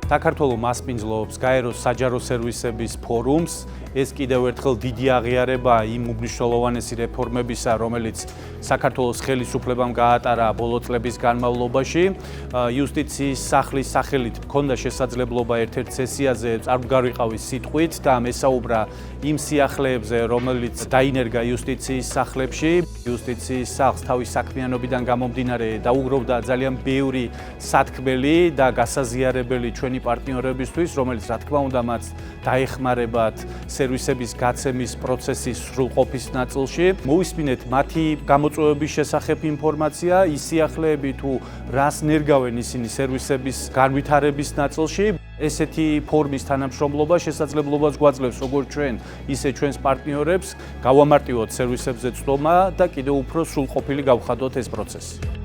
საქართველოს მასპინძლობს გაეროს საჯარო სერვისების ფორუმს. ეს კიდევ ერთხელ დიდი აღიარება იმ უმნიშვნელოვანესი რეფორმებისა, რომელიც საქართველოს ხელისუფლებამ გაატარა ბოლო წლების განმავლობაში. იუსტიციის სახლის სახელით მქონდა შესაძლებლობა ერთ-ერთ სესიაზე წარმგარიყავის სიტყვით და მესაუბრა იმ სიახლეებზე, რომელიც დაინერგა იუსტიციის სახლებში. იუსტიციის სახლს თავის საქმიანობიდან გამომდინარე დაუგროვდა ძალიან ბევრი სათქმელი და გასაზიარებელი ჩვენი პარტნიორებისთვის, რომელიც რა თქმა უნდა მათ დაეხმარებათ სერვისების გაცემის პროცესის სრულყოფის ნაწილში. მოვისმინეთ მათი გამოწვევების შესახებ ინფორმაცია, ის სიახლეები თუ რას ნერგავენ ისინი სერვისების განვითარების ნაწილში. ესეთი ფორმის თანამშრომლობა შესაძლებლობას გვაძლევს როგორც ჩვენ, ისე ჩვენს პარტნიორებს გავამარტივოთ სერვისებზე ცდომა და კიდევ უფრო სრულყოფილი გავხადოთ ეს პროცესი.